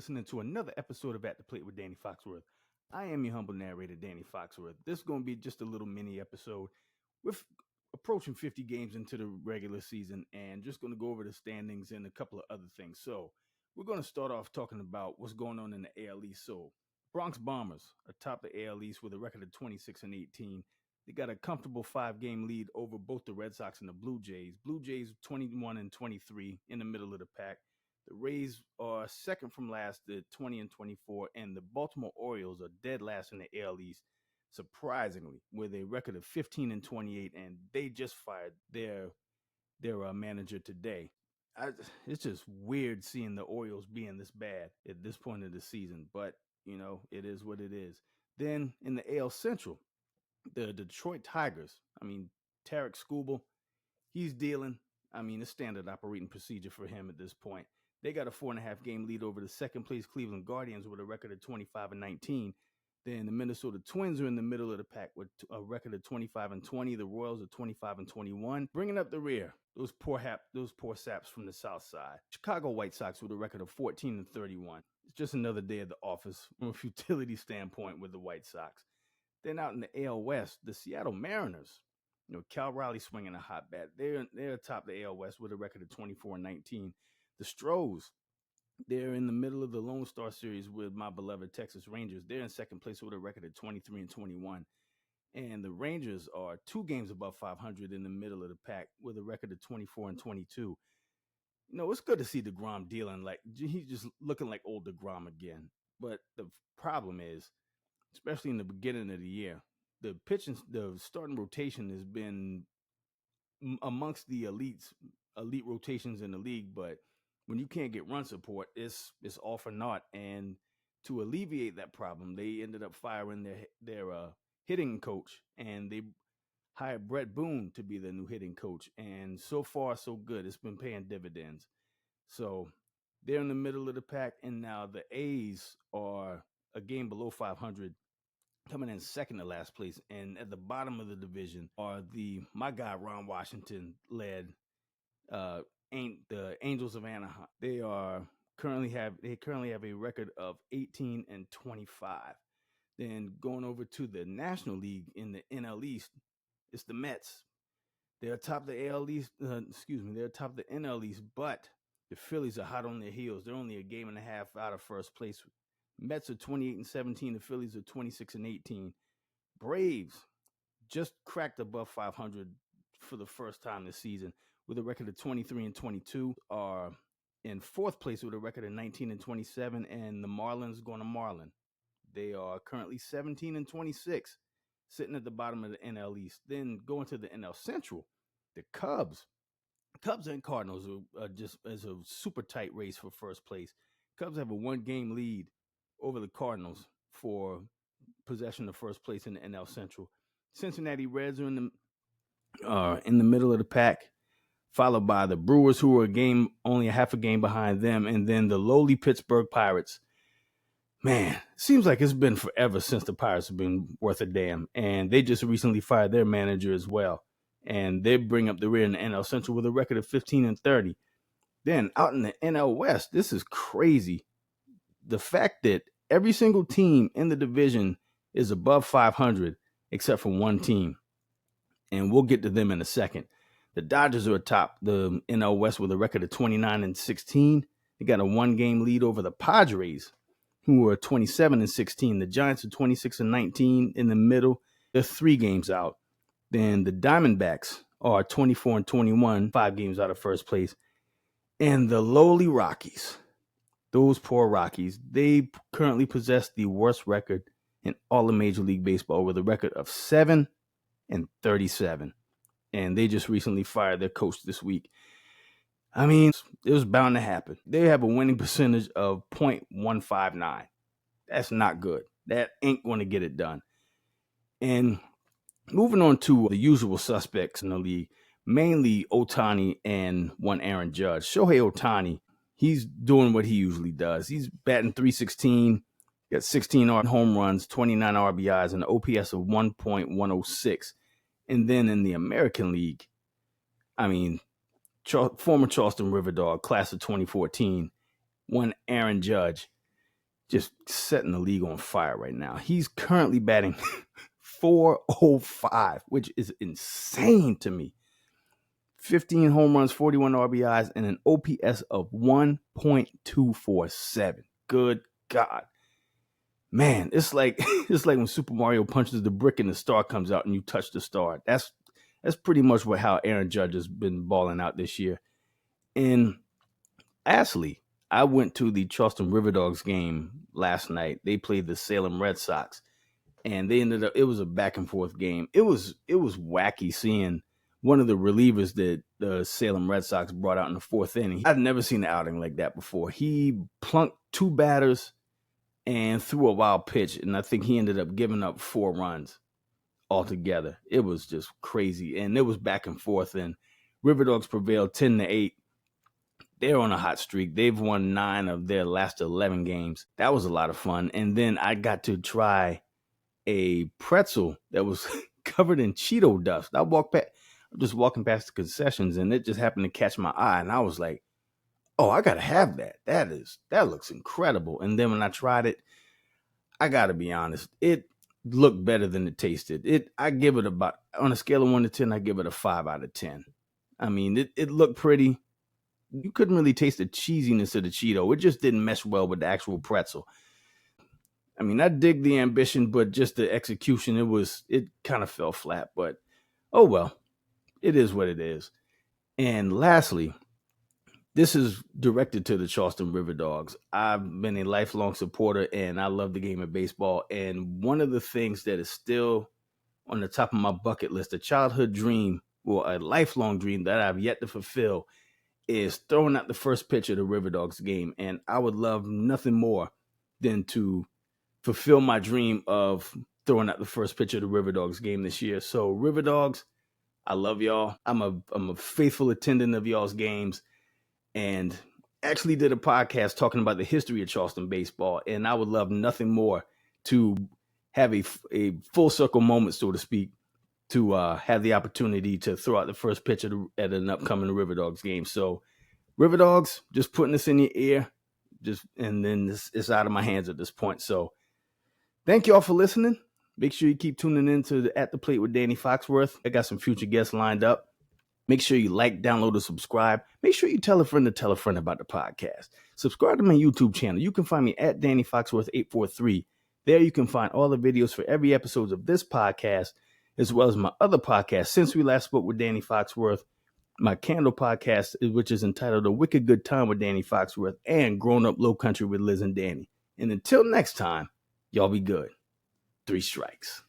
listening to another episode of At the Plate with Danny Foxworth. I am your humble narrator, Danny Foxworth. This is going to be just a little mini episode. We're approaching 50 games into the regular season and just going to go over the standings and a couple of other things. So we're going to start off talking about what's going on in the AL East. So Bronx Bombers atop the AL East with a record of 26-18. They got a comfortable 5-game lead over both the Red Sox and the Blue Jays. Blue Jays 21-23 in the middle of the pack. The Rays are second from last at 20-24, and the Baltimore Orioles are dead last in the AL East, surprisingly, with a record of 15-28, and they just fired their manager today. It's just weird seeing the Orioles being this bad at this point of the season, but it is what it is. Then in the AL Central, the Detroit Tigers. Tarek Skubal, he's dealing. It's standard operating procedure for him at this point. They got a 4.5-game lead over the second place Cleveland Guardians with a record of 25-19. Then the Minnesota Twins are in the middle of the pack with a record of 25-20. The Royals are 25-21. Bringing up the rear, those poor saps from the South Side. Chicago White Sox with a record of 14-31. It's just another day at the office from a futility standpoint with the White Sox. Then out in the AL West, the Seattle Mariners. Cal Raleigh swinging a hot bat. They're atop the AL West with a record of 24-19. The Stros, they're in the middle of the Lone Star Series with my beloved Texas Rangers. They're in second place with a record of 23-21. And the Rangers are 2 games above 500 in the middle of the pack with a record of 24-22. It's good to see DeGrom dealing like he's just looking like old DeGrom again. But the problem is, especially in the beginning of the year, the starting rotation has been amongst the elite rotations in the league, but when you can't get run support, it's all for naught. And to alleviate that problem, they ended up firing their hitting coach, and they hired Brett Boone to be the new hitting coach. And so far, so good. It's been paying dividends. So they're in the middle of the pack, and now the A's are a game below 500, coming in second to last place. And at the bottom of the division are my guy Ron Washington led the Angels of Anaheim. They currently have a record of 18-25. Then going over to the National League in the NL East, it's the Mets. They're atop the AL East. They're atop the NL East, but the Phillies are hot on their heels. They're only a game and a half out of first place. Mets are 28-17. The Phillies are 26-18. Braves just cracked above 500 for the first time this season with a record of 23-22. Are in fourth place with a record of 19-27, and the Marlins going to Marlin. They are currently 17-26, sitting at the bottom of the NL East. Then going to the NL Central, the Cubs and Cardinals are just as a super tight race for first place. Cubs have a 1-game lead over the Cardinals for possession of first place in the NL Central. Cincinnati Reds are in the middle of the pack, followed by the Brewers, who are only a half a game behind them, and then the lowly Pittsburgh Pirates. Man, seems like it's been forever since the Pirates have been worth a damn, and they just recently fired their manager as well, and they bring up the rear in the NL Central with a record of 15-30. Then out in the NL West, this is crazy. The fact that every single team in the division is above 500 except for one team, and we'll get to them in a second. The Dodgers are atop the NL West with a record of 29-16. They got a 1-game lead over the Padres, who are 27-16. The Giants are 26-19 in the middle. They're 3 games out. Then the Diamondbacks are 24-21, 5 games out of first place. And the lowly Rockies, those poor Rockies, they currently possess the worst record in all of Major League Baseball with a record of 7-37. And they just recently fired their coach this week. It was bound to happen. They have a winning percentage of .159. That's not good. That ain't going to get it done. And moving on to the usual suspects in the league, mainly Ohtani and one Aaron Judge. Shohei Ohtani, he's doing what he usually does. He's batting .316, got 16 home runs, 29 RBIs, and an OPS of 1.106. And then in the American League, former Charleston Riverdog, class of 2014, one Aaron Judge. just setting the league on fire right now. He's currently batting .405, which is insane to me. 15 home runs, 41 RBIs, and an OPS of 1.247. Good God. Man, it's like when Super Mario punches the brick and the star comes out and you touch the star. That's pretty much how Aaron Judge has been balling out this year. And lastly, I went to the Charleston Riverdogs game last night. They played the Salem Red Sox, and it was a back and forth game. It was wacky seeing one of the relievers that the Salem Red Sox brought out in the fourth inning. I've never seen an outing like that before. He plunked 2 batters and threw a wild pitch, and I think he ended up giving up 4 runs altogether. It was just crazy, and it was back and forth, and Riverdogs prevailed 10-8. They're on a hot streak. They've won 9 of their last 11 games. That was a lot of fun. And then I got to try a pretzel that was covered in Cheeto dust. I'm just walking past the concessions, and it just happened to catch my eye. And I was like, oh, I got to have that. That looks incredible. And then when I tried it, I got to be honest, it looked better than it tasted. I give it about, on a scale of 1 to 10, I give it a 5 out of 10. I mean, it looked pretty. You couldn't really taste the cheesiness of the Cheeto. It just didn't mesh well with the actual pretzel. I mean, I dig the ambition, but just the execution, it kind of fell flat. But, oh well, it is what it is. And lastly, this is directed to the Charleston Riverdogs. I've been a lifelong supporter, and I love the game of baseball. And one of the things that is still on the top of my bucket list, a childhood dream, or a lifelong dream that I've yet to fulfill, is throwing out the first pitch of the Riverdogs game. And I would love nothing more than to fulfill my dream of throwing out the first pitch of the Riverdogs game this year. So Riverdogs, I love y'all. I'm a faithful attendant of y'all's games, and actually did a podcast talking about the history of Charleston baseball. And I would love nothing more to have a full circle moment, so to speak, to have the opportunity to throw out the first pitch at an upcoming Riverdogs game. So, Riverdogs, just putting this in your ear, and then it's out of my hands at this point. So, thank you all for listening. Make sure you keep tuning in to At the Plate with Danny Foxworth. I got some future guests lined up. Make sure you like, download, and subscribe. Make sure you tell a friend to tell a friend about the podcast. Subscribe to my YouTube channel. You can find me at Danny Foxworth 843. There you can find all the videos for every episode of this podcast, as well as my other podcast, Since We Last Spoke with Danny Foxworth, my Candle podcast, which is entitled A Wicked Good Time with Danny Foxworth, and Grown Up Low Country with Liz and Danny. And until next time, y'all be good. 3 strikes.